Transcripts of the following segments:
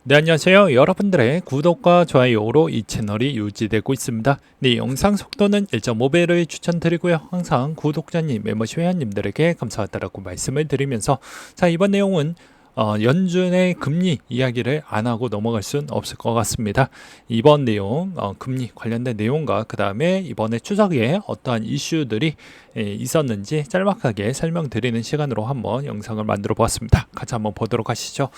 네, 안녕하세요. 여러분들의 구독과 좋아요로 이 채널이 유지되고 있습니다. 네, 영상 속도는 1.5배를 추천드리고요. 항상 구독자님, 멤버십 회원님들에게 감사하다라고 말씀을 드리면서 자, 이번 내용은 연준의 금리 이야기를 안 하고 넘어갈 순 없을 것 같습니다. 이번 내용, 금리 관련된 내용과 그 다음에 이번에 추석에 어떠한 이슈들이 있었는지 짤막하게 설명드리는 시간으로 한번 영상을 만들어 보았습니다. 같이 한번 보도록 하시죠.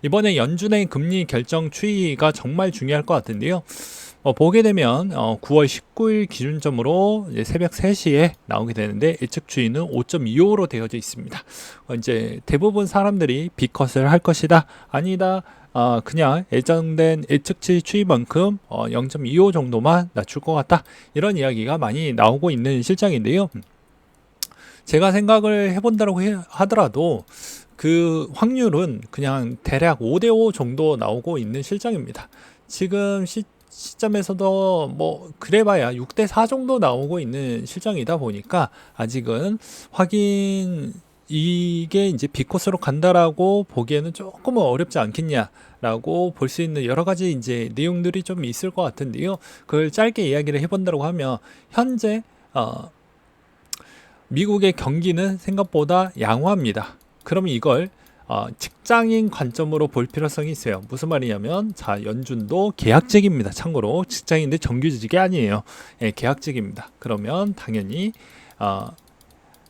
이번에 연준의 금리 결정 추이가 정말 중요할 것 같은데요. 보게 되면 9월 19일 기준점으로 이제 새벽 3시에 나오게 되는데 예측 추이는 5.25로 되어져 있습니다. 이제 대부분 사람들이 B컷을 할 것이다, 아니다, 그냥 예정된 예측치 추이만큼 0.25 정도만 낮출 것 같다, 이런 이야기가 많이 나오고 있는 실정인데요. 제가 생각을 해본다고 하더라도 그 확률은 그냥 대략 5대5 정도 나오고 있는 실정입니다. 지금 시점에서도 뭐 그래봐야 6대4 정도 나오고 있는 실정이다 보니까 아직은 확인, 이게 이제 B코스로 간다라고 보기에는 조금은 어렵지 않겠냐라고 볼 수 있는 여러 가지 이제 내용들이 좀 있을 것 같은데요. 그걸 짧게 이야기를 해본다고 하면 현재 미국의 경기는 생각보다 양호합니다. 그러면 이걸 직장인 관점으로 볼 필요성이 있어요. 무슨 말이냐면, 자, 연준도 계약직입니다. 참고로 직장인데 정규직이 아니에요. 예, 계약직입니다. 그러면 당연히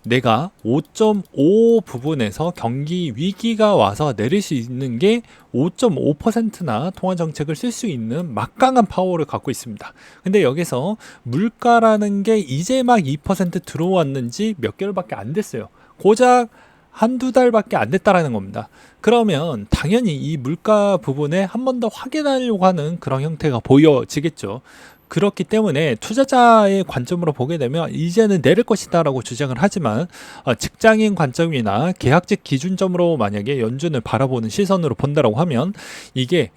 내가 5.5 부분에서 경기 위기가 와서 내릴 수 있는 게 5.5%나 통화 정책을 쓸 수 있는 막강한 파워를 갖고 있습니다. 근데 여기서 물가라는 게 이제 막 2% 들어왔는지 몇 개월밖에 안 됐어요. 고작 한두 달밖에 안 됐다라는 겁니다. 그러면 당연히 이 물가 부분에 한 번 더 확인하려고 하는 그런 형태가 보여지겠죠. 그렇기 때문에 투자자의 관점으로 보게 되면 이제는 내릴 것이다 라고 주장을 하지만, 직장인 관점이나 계약직 기준점으로 만약에 연준을 바라보는 시선으로 본다라고 하면 이게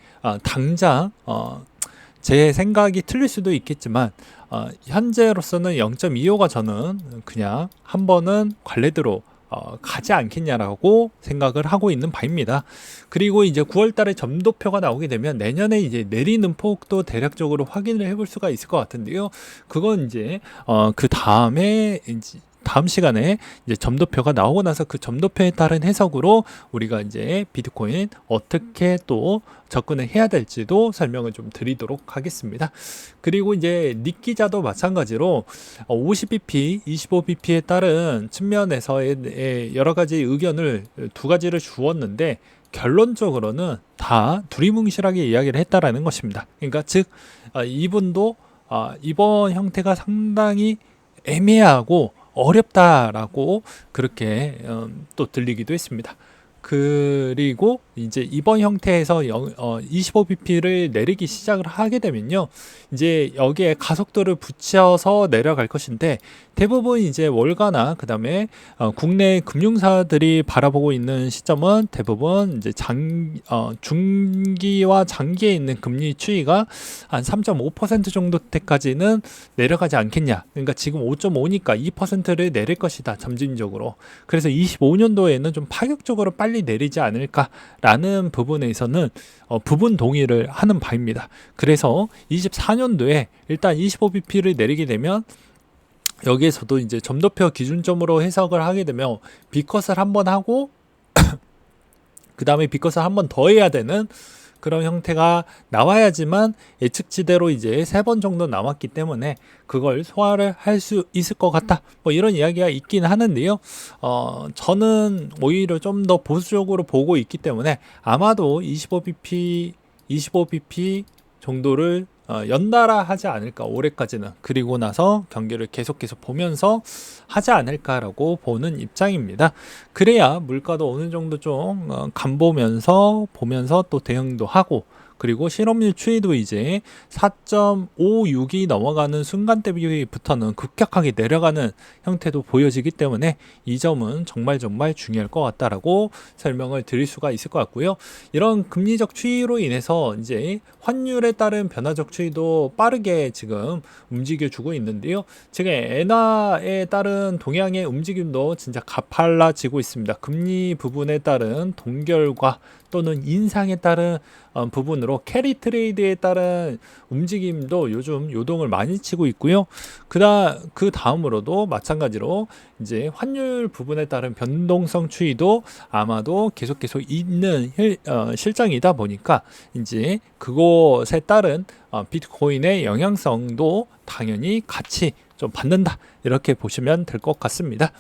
당장 제 생각이 틀릴 수도 있겠지만 현재로서는 0.25가 저는 그냥 한 번은 관례대로 가지 않겠냐라고 생각을 하고 있는 바입니다. 그리고 이제 9월 달에 점도표가 나오게 되면 내년에 이제 내리는 폭도 대략적으로 확인을 해볼 수가 있을 것 같은데요. 그건 이제 그 다음에 이제 다음 시간에 이제 점도표가 나오고 나서 그 점도표에 따른 해석으로 우리가 이제 비트코인 어떻게 또 접근을 해야 될지도 설명을 좀 드리도록 하겠습니다. 그리고 이제 닉 기자도 마찬가지로 50bp, 25bp에 따른 측면에서의 여러 가지 의견을 두 가지를 주었는데 결론적으로는 다 두리뭉실하게 이야기를 했다라는 것입니다. 그러니까 즉 이분도 이번 형태가 상당히 애매하고 어렵다라고 그렇게 또 들리기도 했습니다. 그리고 이제 이번 형태에서 25bp를 내리기 시작을 하게 되면요, 이제 여기에 가속도를 붙여서 내려갈 것인데 대부분 이제 월가나 그 다음에 국내 금융사들이 바라보고 있는 시점은 대부분 이제 중기와 장기에 있는 금리 추이가 한 3.5% 정도 때까지는 내려가지 않겠냐. 그러니까 지금 5.5니까 2%를 내릴 것이다, 점진적으로. 그래서 25년도에는 좀 파격적으로 빨리 내리지 않을까라는 부분에서는 부분 동의를 하는 바입니다. 그래서 24년도에 일단 25bp를 내리게 되면 여기에서도 이제 점도표 기준점으로 해석을 하게 되면 B컷을 한번 하고 그 다음에 B컷을 한 번 더 해야 되는 그런 형태가 나와야지만 예측치대로 이제 3번 정도 남았기 때문에 그걸 소화를 할 수 있을 것 같다, 뭐 이런 이야기가 있긴 하는데요. 저는 오히려 좀 더 보수적으로 보고 있기 때문에 아마도 25bp 정도를 연달아 하지 않을까, 올해까지는. 그리고 나서 경기를 계속 보면서 하지 않을까라고 보는 입장입니다. 그래야 물가도 어느 정도 좀 간보면서 보면서 또 대응도 하고, 그리고 실업률 추이도 이제 4.56이 넘어가는 순간 대비부터는 급격하게 내려가는 형태도 보여지기 때문에 이 점은 정말 중요할 것 같다라고 설명을 드릴 수가 있을 것 같고요. 이런 금리적 추이로 인해서 이제 환율에 따른 변화적 추이도 빠르게 지금 움직여주고 있는데요. 지금 엔화에 따른 동향의 움직임도 진짜 가팔라지고 있습니다. 금리 부분에 따른 동결과 또는 인상에 따른 부분으로 캐리 트레이드에 따른 움직임도 요즘 요동을 많이 치고 있고요. 그 다음으로도 마찬가지로 이제 환율 부분에 따른 변동성 추이도 아마도 계속 있는 실정이다 보니까 이제 그것에 따른 비트코인의 영향성도 당연히 같이 좀 받는다, 이렇게 보시면 될 것 같습니다.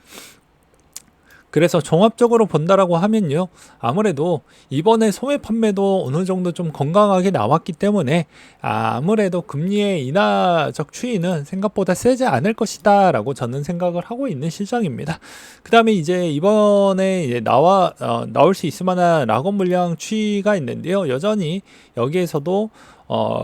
그래서 종합적으로 본다라고 하면요, 아무래도 이번에 소매 판매도 어느 정도 좀 건강하게 나왔기 때문에 아무래도 금리의 인하적 추이는 생각보다 세지 않을 것이다 라고 저는 생각을 하고 있는 실정입니다. 그 다음에 이제 이번에 이제 나올 수 있을 만한 락업 물량 추이가 있는데요, 여전히 여기에서도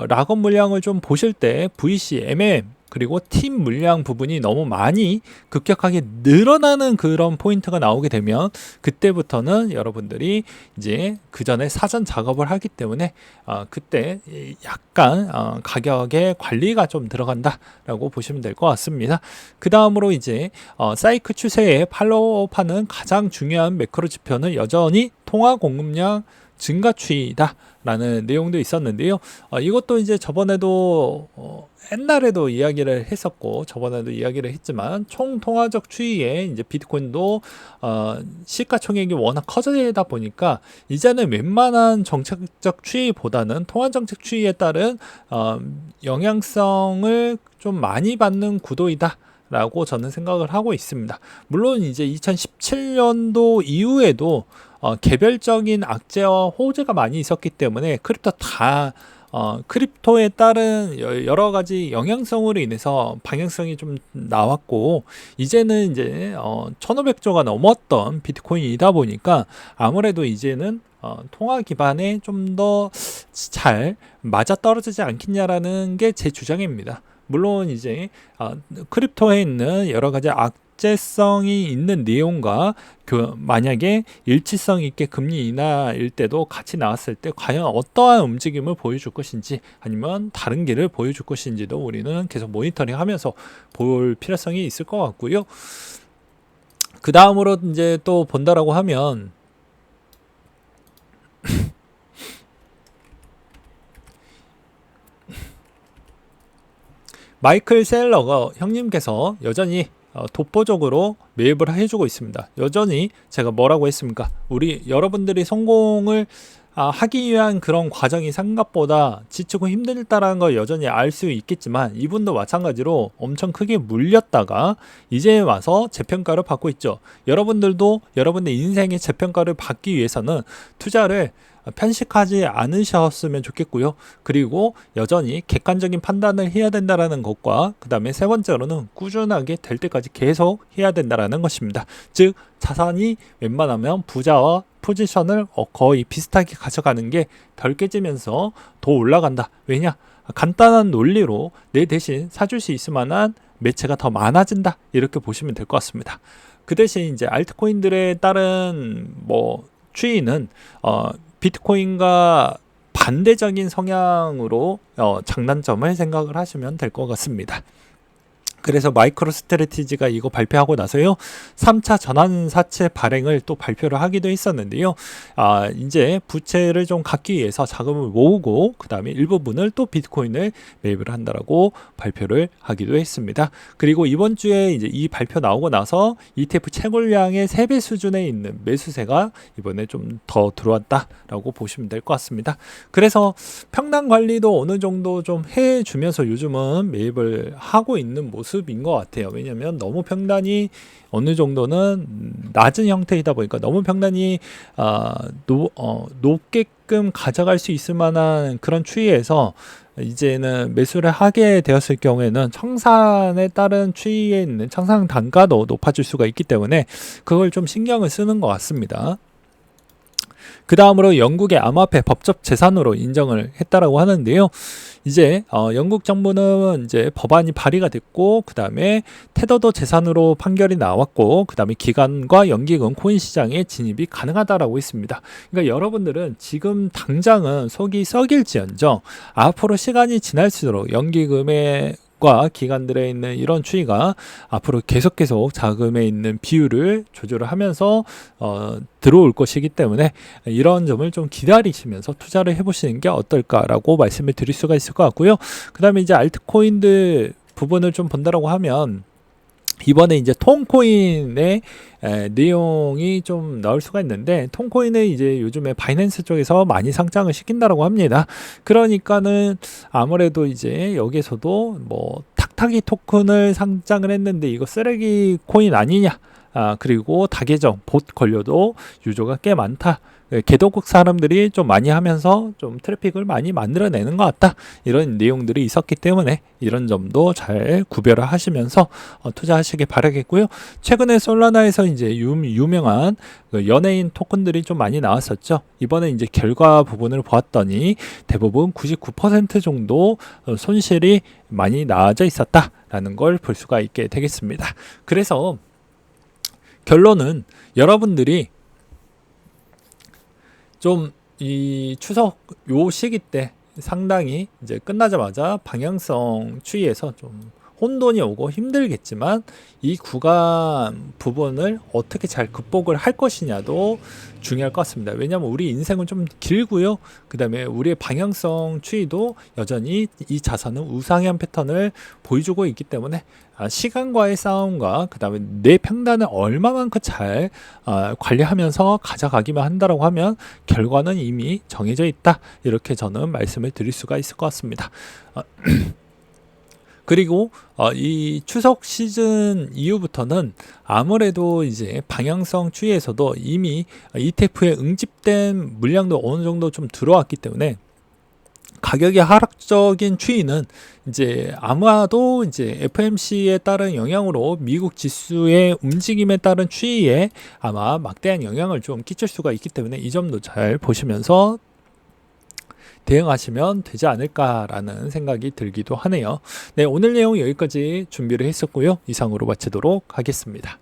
락업 물량을 좀 보실 때 VC, MM 그리고 팀 물량 부분이 너무 많이 급격하게 늘어나는 그런 포인트가 나오게 되면 그때부터는 여러분들이 이제 그 전에 사전 작업을 하기 때문에 그때 약간 가격의 관리가 좀 들어간다라고 보시면 될 것 같습니다. 그 다음으로 이제 사이클 추세에 팔로우업하는 가장 중요한 매크로 지표는 여전히 통화 공급량 증가 추이다 라는 내용도 있었는데요. 이것도 이제 저번에도 옛날에도 이야기를 했었고 저번에도 이야기를 했지만 총 통화적 추이에 이제 비트코인도 시가총액이 워낙 커지다 보니까 이제는 웬만한 정책적 추이보다는 통화 정책 추이에 따른 영향성을 좀 많이 받는 구도이다 라고 저는 생각을 하고 있습니다. 물론 이제 2017년도 이후에도 개별적인 악재와 호재가 많이 있었기 때문에 크립토에 따른 여러 가지 영향성으로 인해서 방향성이 좀 나왔고, 이제는 이제 1500조가 넘었던 비트코인이다 보니까 아무래도 이제는 통화 기반에 좀 더 잘 맞아떨어지지 않겠냐라는 게 제 주장입니다. 물론 이제 크립토에 있는 여러 가지 악재성이 있는 내용과 만약에 일치성 있게 금리 인하일 때도 같이 나왔을 때 과연 어떠한 움직임을 보여줄 것인지 아니면 다른 길을 보여줄 것인지도 우리는 계속 모니터링하면서 볼 필요성이 있을 것 같고요. 그 다음으로 이제 또 본다라고 하면 마이클 셀러가 형님께서 여전히 독보적으로 매입을 해주고 있습니다. 여전히 제가 뭐라고 했습니까? 여러분들이 성공을 하기 위한 그런 과정이 생각보다 지치고 힘들다라는 걸 여전히 알 수 있겠지만 이분도 마찬가지로 엄청 크게 물렸다가 이제 와서 재평가를 받고 있죠. 여러분들도 여러분의 인생의 재평가를 받기 위해서는 투자를 편식하지 않으셨으면 좋겠고요. 그리고 여전히 객관적인 판단을 해야 된다라는 것과 그 다음에 세 번째로는 꾸준하게 될 때까지 계속 해야 된다라는 것입니다. 즉 자산이 웬만하면 부자와 포지션을 거의 비슷하게 가져가는 게 덜 깨지면서 더 올라간다. 왜냐? 간단한 논리로 내 대신 사줄 수 있을 만한 매체가 더 많아진다. 이렇게 보시면 될 것 같습니다. 그 대신 이제 알트코인들에 따른 추이는 비트코인과 반대적인 성향으로 장단점을 생각을 하시면 될 것 같습니다. 그래서 마이크로 스트래티지가 이거 발표하고 나서요 3차 전환사채 발행을 또 발표를 하기도 했었는데요. 이제 부채를 좀 갚기 위해서 자금을 모으고 그 다음에 일부분을 또 비트코인을 매입을 한다라고 발표를 하기도 했습니다. 그리고 이번 주에 이제 이 발표 나오고 나서 ETF 채굴량의 3배 수준에 있는 매수세가 이번에 좀 더 들어왔다라고 보시면 될 것 같습니다. 그래서 평단 관리도 어느 정도 좀 해주면서 요즘은 매입을 하고 있는 모습인 것 같아요. 왜냐하면 너무 평단이 어느 정도는 낮은 형태이다 보니까 너무 평단이 높게끔 가져갈 수 있을 만한 그런 추이에서 이제는 매수를 하게 되었을 경우에는 청산에 따른 추이에 있는 청산 단가도 높아질 수가 있기 때문에 그걸 좀 신경을 쓰는 것 같습니다. 그 다음으로 영국의 암호화폐 법적 재산으로 인정을 했다라고 하는데요. 이제 영국 정부는 이제 법안이 발의가 됐고 그 다음에 테더도 재산으로 판결이 나왔고 그 다음에 기관과 연기금 코인 시장에 진입이 가능하다라고 했습니다. 그러니까 여러분들은 지금 당장은 속이 썩일지언정 앞으로 시간이 지날수록 연기금의 국가 기관들에 있는 이런 추이가 앞으로 계속 자금에 있는 비율을 조절을 하면서 들어올 것이기 때문에 이런 점을 좀 기다리시면서 투자를 해보시는 게 어떨까라고 말씀을 드릴 수가 있을 것 같고요. 그 다음에 이제 알트코인들 부분을 좀 본다라고 하면 이번에 이제 톤코인의 내용이 좀 나올 수가 있는데, 톤코인은 이제 요즘에 바이낸스 쪽에서 많이 상장을 시킨다라고 합니다. 그러니까는 아무래도 이제 여기서도 뭐 탁탁이 토큰을 상장을 했는데 이거 쓰레기 코인 아니냐, 그리고 다계정 봇 걸려도 유저가 꽤 많다, 개도국 사람들이 좀 많이 하면서 좀 트래픽을 많이 만들어내는 것 같다, 이런 내용들이 있었기 때문에 이런 점도 잘 구별을 하시면서 투자하시길 바라겠고요. 최근에 솔라나에서 이제 유명한 연예인 토큰들이 좀 많이 나왔었죠. 이번에 이제 결과 부분을 보았더니 대부분 99% 정도 손실이 많이 나와져 있었다라는 걸 볼 수가 있게 되겠습니다. 그래서 결론은 여러분들이 좀 이 추석 요 시기 때 상당히 이제 끝나자마자 방향성 추이에서 좀 혼돈이 오고 힘들겠지만 이 구간 부분을 어떻게 잘 극복을 할 것이냐도 중요할 것 같습니다. 왜냐하면 우리 인생은 좀 길고요. 그 다음에 우리의 방향성 추이도 여전히 이 자산은 우상향 패턴을 보여주고 있기 때문에 시간과의 싸움과 그 다음에 내 평단을 얼마만큼 잘 관리하면서 가져가기만 한다라고 하면 결과는 이미 정해져 있다, 이렇게 저는 말씀을 드릴 수가 있을 것 같습니다. 그리고 이 추석 시즌 이후부터는 아무래도 이제 방향성 추이에서도 이미 ETF에 응집된 물량도 어느 정도 좀 들어왔기 때문에 가격의 하락적인 추이는 이제 아마도 이제 FOMC에 따른 영향으로 미국 지수의 움직임에 따른 추이에 아마 막대한 영향을 좀 끼칠 수가 있기 때문에 이 점도 잘 보시면서 대응하시면 되지 않을까라는 생각이 들기도 하네요. 네, 오늘 내용 여기까지 준비를 했었고요. 이상으로 마치도록 하겠습니다.